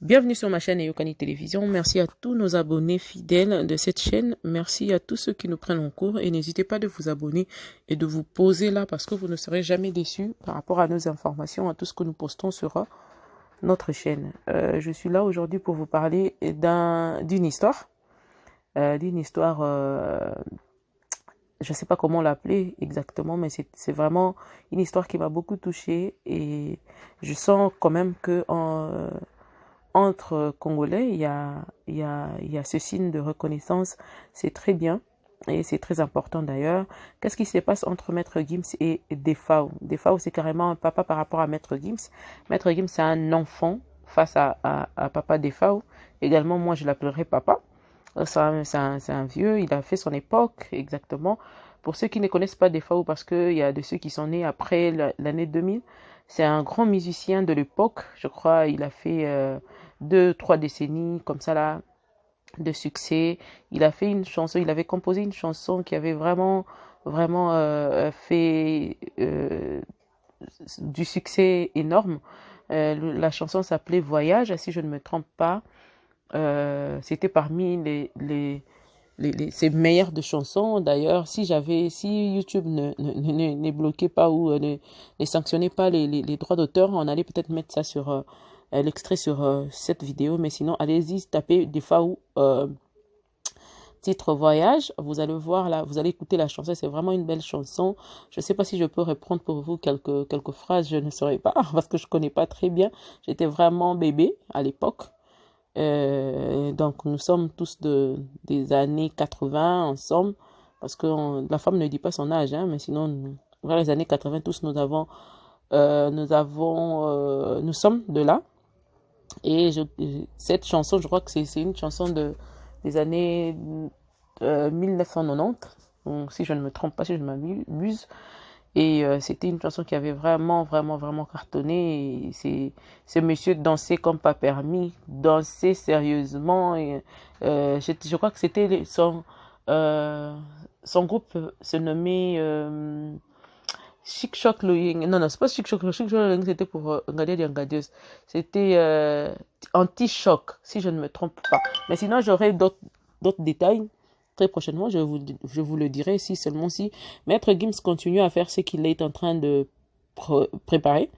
Bienvenue sur ma chaîne Eyokani Télévision. Merci à tous nos abonnés fidèles de cette chaîne. Merci à tous ceux qui nous prennent en cours et n'hésitez pas de vous abonner et de vous poser là parce que vous ne serez jamais déçus par rapport à nos informations, à tout ce que nous postons sur notre chaîne. Je suis là aujourd'hui pour vous parler d'une histoire. Je ne sais pas comment l'appeler exactement, mais c'est vraiment une histoire qui m'a beaucoup touchée et je sens quand même que entre Congolais, il y a ce signe de reconnaissance. C'est très bien et c'est très important d'ailleurs. Qu'est-ce qui se passe entre Maître Gims et Defao? Defao, c'est carrément un papa par rapport à Maître Gims. Maître Gims, c'est un enfant face à papa Defao. Également, moi, je l'appellerai papa. C'est un vieux, il a fait son époque, exactement. Pour ceux qui ne connaissent pas Defao, parce qu'il y a de ceux qui sont nés après l'année 2000, c'est un grand musicien de l'époque. Je crois il a fait 2-3 décennies comme ça là de succès. Il a fait une chanson, il avait composé une chanson qui avait vraiment fait du succès énorme. La chanson s'appelait Voyage, si je ne me trompe pas. C'était parmi ses meilleures de chansons. D'ailleurs, si YouTube ne bloquait pas ou ne sanctionnait pas les droits d'auteur, on allait peut-être mettre ça sur l'extrait sur cette vidéo. Mais sinon, allez-y, tapez des fois où titre Voyage, vous allez voir là, vous allez écouter la chanson, c'est vraiment une belle chanson. Je ne sais pas si je peux reprendre pour vous quelques phrases, je ne saurais pas parce que je connais pas très bien. J'étais vraiment bébé à l'époque. Donc nous sommes tous des années 80 ensemble, parce que la femme ne dit pas son âge, hein, mais sinon vers les années 80 tous nous sommes de là. Et cette chanson, je crois que c'est une chanson des années 1990, donc, si je ne me trompe pas, si je ne m'abuse. Et c'était une chanson qui avait vraiment cartonné. Et ce monsieur dansait comme pas permis, dansait sérieusement. Et je crois que c'était son groupe se nommait Chic Choc Loying. Non, c'est pas Chic Choc Loying, c'était pour Ngadia Diangadios. C'était Anti-Choc, si je ne me trompe pas. Mais sinon, j'aurai d'autres détails. Très prochainement, je vous le dirai si seulement si Maître Gims continue à faire ce qu'il est en train de préparer.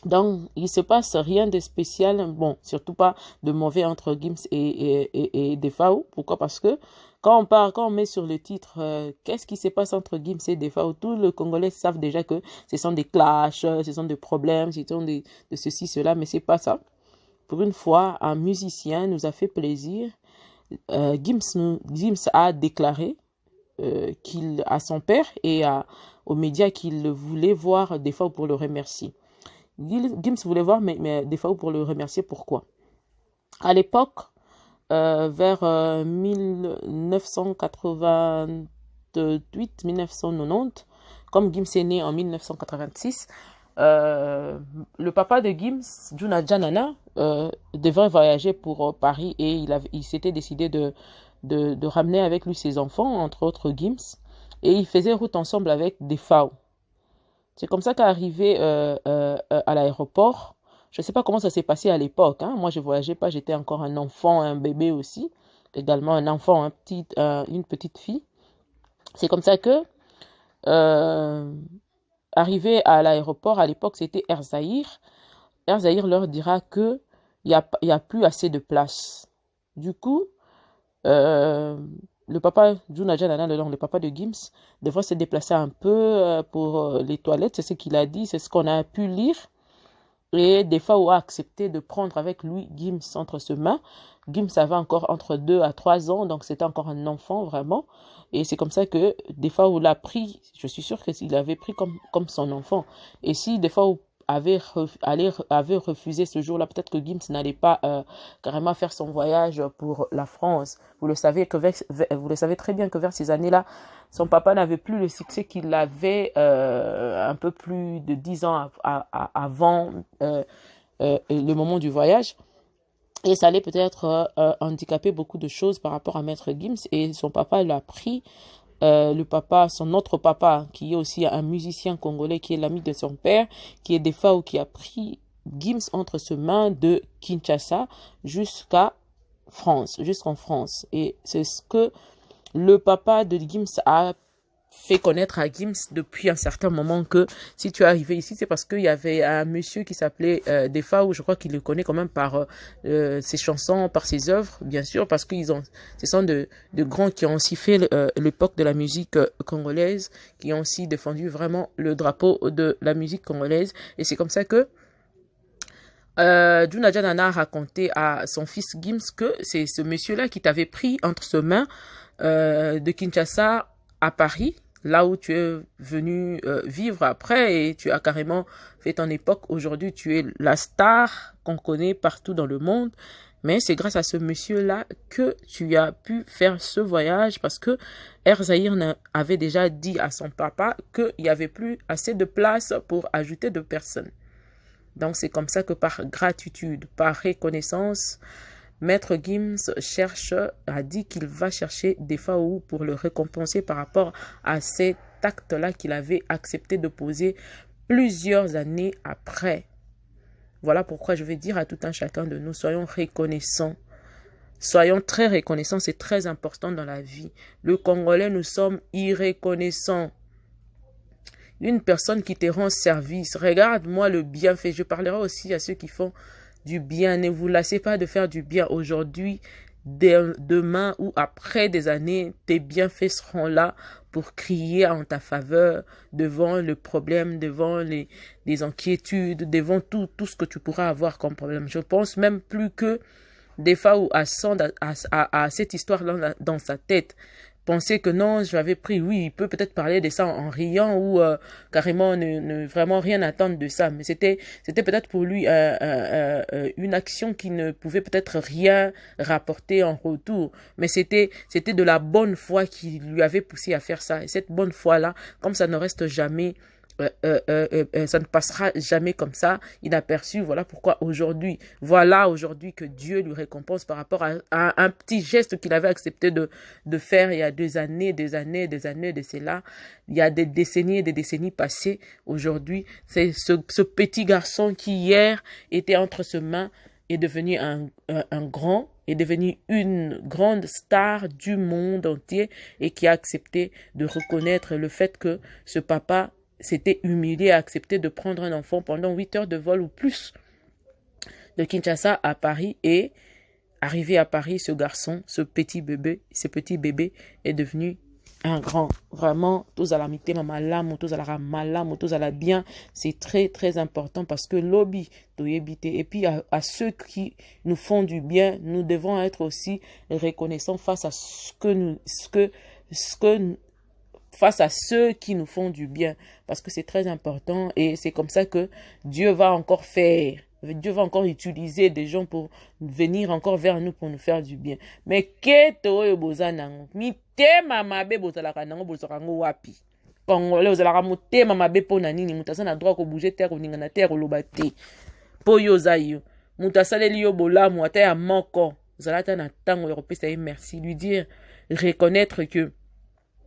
Donc, il se passe rien de spécial, bon, surtout pas de mauvais entre Gims et Defao. Pourquoi? Parce que quand on met sur le titre qu'est-ce qui se passe entre Gims et Defao, tous les Congolais savent déjà que ce sont des clashs, ce sont des problèmes, ce sont de ceci, cela, mais c'est pas ça. Pour une fois, un musicien nous a fait plaisir. Gims a déclaré à son père et aux médias qu'il voulait voir Defao pour le remercier. Gims voulait voir mais Defao pour le remercier. Pourquoi? À l'époque, vers 1988-1990, comme Gims est né en 1986, le papa de Gims, Juna Janana, devrait voyager pour Paris et il s'était décidé de ramener avec lui ses enfants, entre autres Gims, et ils faisaient route ensemble avec Defao. C'est comme ça qu'arrivé à l'aéroport, je ne sais pas comment ça s'est passé à l'époque, hein. Moi je voyageais pas, j'étais encore un enfant, un bébé aussi, également un enfant, une petite fille. C'est comme ça que arrivé à l'aéroport, à l'époque c'était Air Zaïre. Air Zaïre leur dira que il y a plus assez de place. Du coup, le papa Juna Janana, le papa de Gims, devrait se déplacer un peu pour les toilettes. C'est ce qu'il a dit, c'est ce qu'on a pu lire. Et des fois, on a accepté de prendre avec lui Gims entre ses mains. Gims avait encore entre 2 à 3 ans, donc c'était encore un enfant vraiment. Et c'est comme ça que des fois, on l'a pris. Je suis sûre qu'il avait pris comme son enfant. Et si des fois, avait refusé ce jour-là, peut-être que Gims n'allait pas carrément faire son voyage pour la France. Vous le savez très bien que vers ces années-là, son papa n'avait plus le succès qu'il avait un peu plus de 10 ans avant le moment du voyage. Et ça allait peut-être handicaper beaucoup de choses par rapport à Maître Gims. Et son papa l'a pris. Son autre papa, qui est aussi un musicien congolais, qui est l'ami de son père, qui est Defao, qui a pris Gims entre ses mains de Kinshasa jusqu'en France. Et c'est ce que le papa de Gims a fait connaître à Gims depuis un certain moment, que si tu es arrivé ici, c'est parce qu'il y avait un monsieur qui s'appelait Defa, où je crois qu'il le connaît quand même par ses chansons, par ses œuvres, bien sûr, parce ce sont de grands qui ont aussi fait l'époque de la musique congolaise, qui ont aussi défendu vraiment le drapeau de la musique congolaise. Et c'est comme ça que Djuna Djanana a raconté à son fils Gims que c'est ce monsieur-là qui t'avait pris entre ses mains de Kinshasa à Paris, là où tu es venu vivre après, et tu as carrément fait ton époque. Aujourd'hui, tu es la star qu'on connaît partout dans le monde. Mais c'est grâce à ce monsieur-là que tu as pu faire ce voyage, parce que Air Zaïre avait déjà dit à son papa qu'il n'y avait plus assez de place pour ajouter de personnes. Donc c'est comme ça que par gratitude, par reconnaissance, Maître Gims a dit qu'il va chercher Defa Owo pour le récompenser par rapport à cet acte-là qu'il avait accepté de poser plusieurs années après. Voilà pourquoi je vais dire à tout un chacun de nous, soyons reconnaissants. Soyons très reconnaissants, c'est très important dans la vie. Le Congolais, nous sommes irreconnaissants. Une personne qui te rend service, regarde-moi le bienfait. Je parlerai aussi à ceux qui font du bien. Ne vous lassez pas de faire du bien aujourd'hui, demain ou après des années. Tes bienfaits seront là pour crier en ta faveur devant le problème, devant les inquiétudes, devant tout ce que tu pourras avoir comme problème. Je pense même plus que des fois où à cette histoire-là dans sa tête, penser que non, je l'avais pris, oui, il peut peut-être parler de ça en riant ou carrément ne vraiment rien attendre de ça. Mais c'était peut-être pour lui une action qui ne pouvait peut-être rien rapporter en retour. Mais c'était de la bonne foi qui lui avait poussé à faire ça. Et cette bonne foi-là, comme ça ne reste jamais, ça ne passera jamais comme ça inaperçu. Voilà pourquoi aujourd'hui que Dieu lui récompense par rapport à un petit geste qu'il avait accepté de faire il y a des années de cela. Il y a des décennies et des décennies passées. Aujourd'hui, c'est ce petit garçon qui hier était entre ses mains est devenu un grand, est devenu une grande star du monde entier, et qui a accepté de reconnaître le fait que ce papa s'était humilié à accepter de prendre un enfant pendant 8 heures de vol ou plus de Kinshasa à Paris. Et arrivé à Paris, ce garçon, ce petit bébé est devenu un grand. Vraiment, tous à la mité, malamu, tous à la malamu, tous à la bien. C'est très, très important, parce que lobby, et puis à ceux qui nous font du bien, nous devons être aussi reconnaissants face à face à ceux qui nous font du bien, parce que c'est très important. Et c'est comme ça que Dieu va encore utiliser des gens pour venir encore vers nous pour nous faire du bien. Mais Congolais ozalaka motema mabe pona nini, mutu aza na droit ko bouger terre oninga na terre oloba te po yo zayo mutu asaleli yo bolamu ata ya moko ozalata na tango ya kopesa ye merci, lui dire, reconnaître que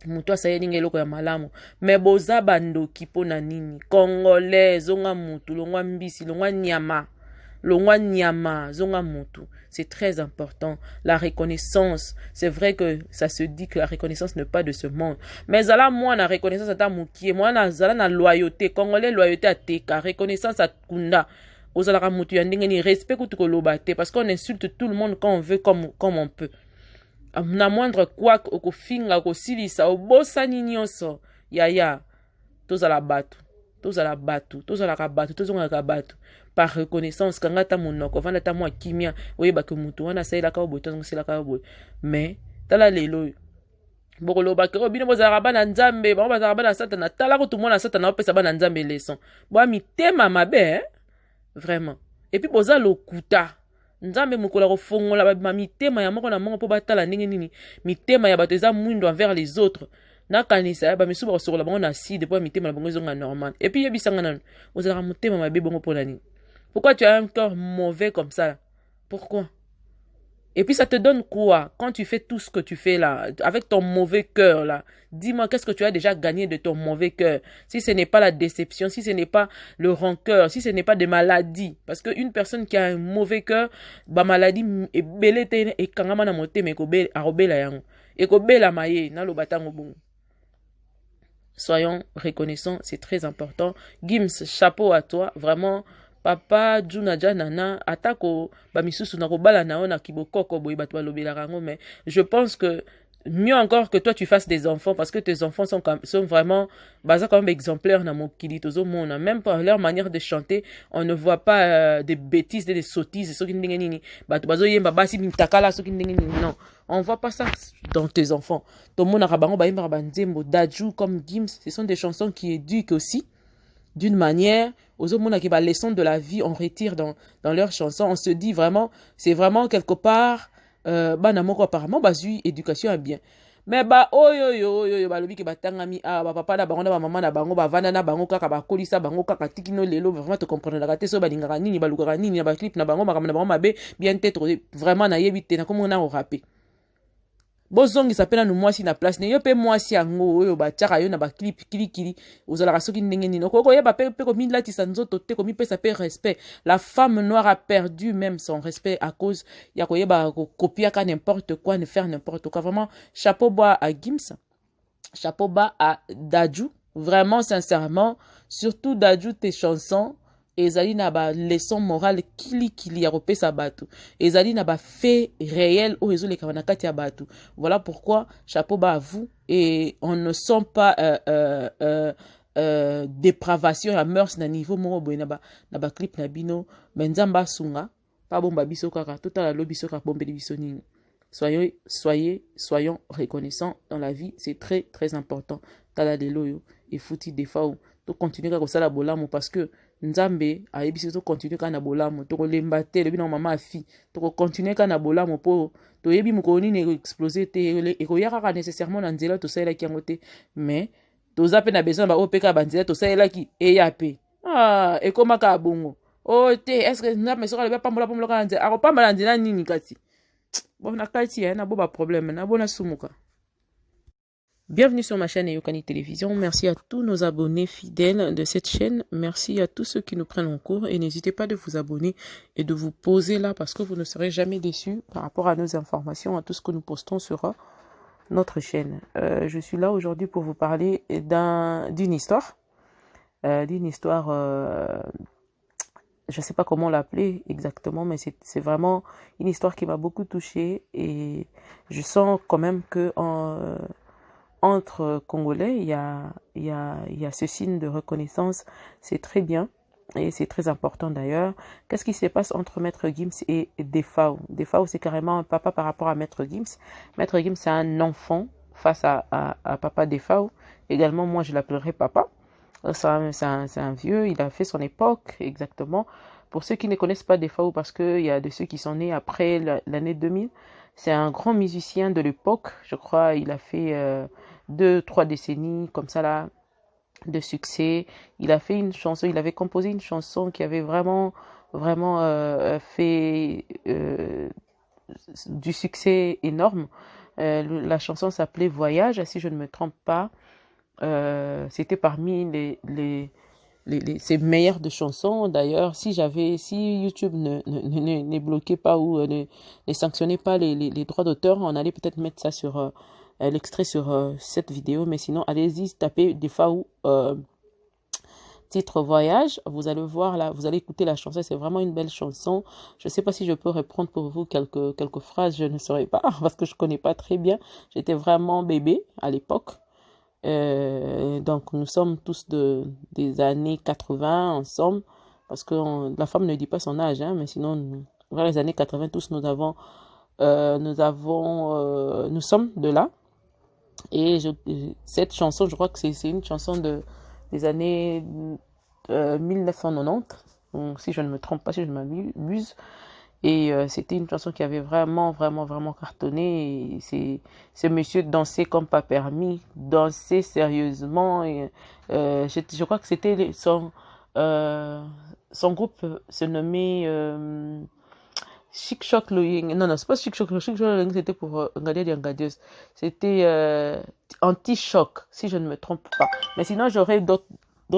mutu asayelinga eloko ya malamu. Me boza bandoki pona nini? Congolais zonga mutu, longwa mbisi, longwa nyama, zonga mutu. C'est très important. La reconnaissance, c'est vrai que ça se dit que la reconnaissance n'est pas de ce monde. Mais zala moi na reconnaissance ata mukie, moi na zala na loyauté, Congolais loyauté à teka, reconnaissance à kunda. Ozalaka mutu ya ndenge ni respect kutu koloba te, parce qu'on insulte tout le monde quand on veut, comme on peut. Na moindre quoi okofinga kosilisa obosani nyonso yaya tozala batu tozongaka batu par reconnaissance. Kanga ta monoko vanda ta mwa kimia oyeba ke mutu wana saelaka oboye tozoselaka oboye. Mais tala lelo bokoloba ke bino bozalaka bana nzambe, bango bazalaka bana satana, tala ko tout mona satana opesa bana nzambe leçon bwa mitema mabe vraiment. Et puis boza lokuta nzambe mukola kofongola ba mitema ya moko na moko po batala ndenge nini mitema ya bato eza mwindo envers les autres. Na kanisa ba misuba kosokola bango na side po mitema na bango ezonga normal. Et puis yebisanga nanu ozalaka motema mabe bongo pona nini? Pourquoi tu as un cœur mauvais comme ça? Pourquoi? Et puis ça te donne quoi quand tu fais tout ce que tu fais là, avec ton mauvais cœur là? Dis-moi, qu'est-ce que tu as déjà gagné de ton mauvais cœur? Si ce n'est pas la déception, si ce n'est pas le rancœur, si ce n'est pas des maladies. Parce qu'une personne qui a un mauvais cœur, bah maladie, et belete et kangama na mote, mais ko be arobela yango. Et ko bela maye, na lo batango bon. Soyons reconnaissants, c'est très important. Gims, chapeau à toi, vraiment. Papa Junaja Nana atako bamisusu na kobala na ona kibokoko boy batwa lobela rango, mais je pense que mieux encore que toi tu fasses des enfants, parce que tes enfants sont vraiment basés quand même exemplaires dans mon kilitozo monde, même par leur manière de chanter on ne voit pas des bêtises, des sottises, non, on voit pas ça dans tes enfants. Tout le monde a rabango ba imba banzembo Daju comme Gims, ce sont des chansons qui éduquent aussi d'une manière, aux autres qui va leçon de la vie, on retire dans leurs chansons, on se dit vraiment, c'est vraiment quelque part, apparemment, éducation est bien. Mais lobi ki batangami papa na bango na maman na bango vana na bango kaka bakolisa bango kaka tikino lelo, vraiment te comprendre la te so balingaka nini balukaka nini ba clip na bango makamana bango mabe bien peut-être vraiment na yebi te na komo na rapper. Bozongisa pena no mwasi na place ne yo pe mwasi yango oyo batiaka yo na ba clip kili ozalaka soki ndenge nini okoko yeba pe komi latisa nzoto te komi pesa pe respect. La femme noire a perdu même son respect à cause ya koyeba copier ka n'importe quoi, ne faire n'importe quoi. Vraiment chapeau bas à Gims, chapeau bas à Daju, vraiment sincèrement, surtout Daju, tes chansons ezali na ba leçon morale kili ya kopesa bato, ezali na ba fait réel o ezoleka na kati ya bato. Voilà pourquoi chapeau bas à vous, et on ne sent pas dépravation ya mœurs na niveau moko boye na ba clip na bino, benzamba sunga pa bomba biso kaka totala lo biso kaka bombeli biso nini. Soyons reconnaissants dans la vie, c'est très très important. Tala de loyo et fouti des fois to continuer ka kosala bolamu, parce que nzambe ayebisi to continuer ka na bolamu, to kolemba te lebi na mama afi, to continuer ka na bolamu po to yebi mukoni ne exploser te e ko yaka nécessairement na nzela to sala ki ngote, mais to zape na besoin ba opeka banzela to sala ki eyape e koma ka bongo o te, est-ce que nzambe soka le pambola ka nzela ako pambola nzela nini kati bon na kati na bo ba problème na bona sumuka. Bienvenue sur ma chaîne Eyokani Télévision. Merci à tous nos abonnés fidèles de cette chaîne. Merci à tous ceux qui nous prennent en cours. Et n'hésitez pas de vous abonner et de vous poser là, parce que vous ne serez jamais déçus par rapport à nos informations, à tout ce que nous postons sur notre chaîne. Je suis là aujourd'hui pour vous parler d'une histoire. Je ne sais pas comment l'appeler exactement, mais c'est vraiment une histoire qui m'a beaucoup touchée. Et je sens quand même que entre Congolais, il y a ce signe de reconnaissance. C'est très bien et c'est très important d'ailleurs. Qu'est-ce qui se passe entre Maître Gims et Defao? Defao, c'est carrément un papa par rapport à Maître Gims. Maître Gims, c'est un enfant face à papa Defao. Également, moi, je l'appellerai papa. C'est un vieux, il a fait son époque, exactement. Pour ceux qui ne connaissent pas Defao, parce qu'il y a de ceux qui sont nés après l'année 2000, c'est un grand musicien de l'époque. Je crois il a fait 2-3 décennies comme ça là de succès. Il a fait une chanson, il avait composé une chanson qui avait vraiment fait du succès énorme. La chanson s'appelait Voyage, si je ne me trompe pas. C'était parmi ses meilleures de chansons. D'ailleurs, si YouTube ne bloquait pas ou ne sanctionnait pas les droits d'auteur, on allait peut-être mettre ça sur l'extrait sur cette vidéo. Mais sinon, allez-y, tapez des fois où titre Voyage, vous allez voir là, vous allez écouter la chanson, c'est vraiment une belle chanson. Je ne sais pas si je peux reprendre pour vous quelques phrases, je ne saurais pas parce que je connais pas très bien. J'étais vraiment bébé à l'époque. Donc nous sommes tous des années 80 ensemble, parce que la femme ne dit pas son âge, mais sinon vers les années 80 tous nous sommes de là. Et cette chanson, je crois que c'est une chanson des années 1990, donc, si je ne me trompe pas, si je ne m'abuse. Et c'était une chanson qui avait vraiment cartonné. Et ce monsieur dansait comme pas permis, dansait sérieusement. Et, je crois que c'était son groupe se nommait, Chic Choc Loying. Non, non, c'est pas Chic Choc Loying. Chic Choc Loying, c'était pour Ngadia Diangadieuse. C'était Anti-Choc, si je ne me trompe pas. Mais sinon, j'aurai d'autres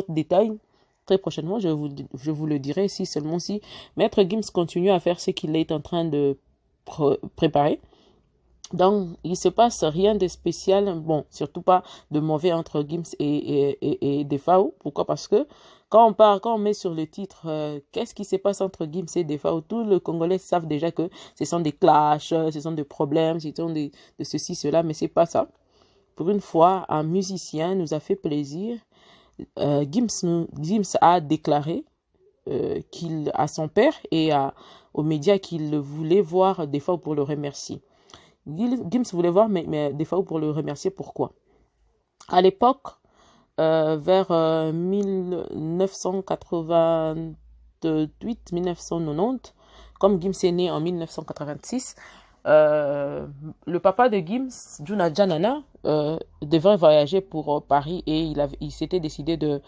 détails. Très prochainement, je vous le dirai si seulement si Maître Gims continue à faire ce qu'il est en train de préparer. Donc, il ne se passe rien de spécial, bon, surtout pas de mauvais entre Gims et Defao. Pourquoi? Parce que quand on met sur le titre qu'est-ce qui se passe entre Gims et Defao, tous les Congolais savent déjà que ce sont des clashs, ce sont des problèmes, ce sont de ceci, cela, mais c'est pas ça. Pour une fois, un musicien nous a fait plaisir. Gims a déclaré à son père et aux médias qu'il voulait voir Defao pour le remercier. Gims voulait voir mais Defao pour le remercier. Pourquoi? À l'époque, vers 1988-1990, comme Gims est né en 1986, le papa de Gims, Juna Janana, devrait voyager pour Paris et il s'était décidé de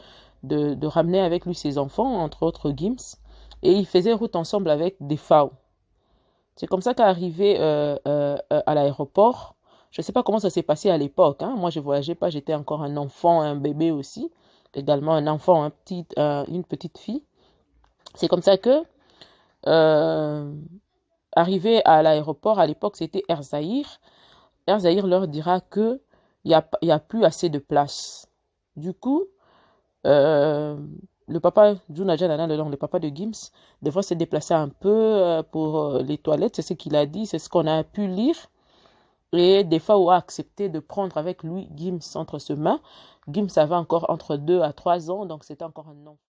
ramener avec lui ses enfants, entre autres Gims, et ils faisaient route ensemble avec Defao. C'est comme ça qu'arrivé à l'aéroport, je ne sais pas comment ça s'est passé à l'époque. Hein. Moi, je ne voyageais pas, j'étais encore un enfant, un bébé aussi. Également un enfant, une petite fille. C'est comme ça que, arrivé à l'aéroport, à l'époque, c'était Air Zahir. Air Zahir leur dira qu'il n'y a plus assez de place. Du coup, le papa, Juna Janana, le papa de Gims, devrait se déplacer un peu pour les toilettes. C'est ce qu'il a dit, c'est ce qu'on a pu lire. Et Defao a accepté de prendre avec lui Gims entre ses mains. Gims avait encore entre 2 à 3 ans, donc c'était encore un enfant.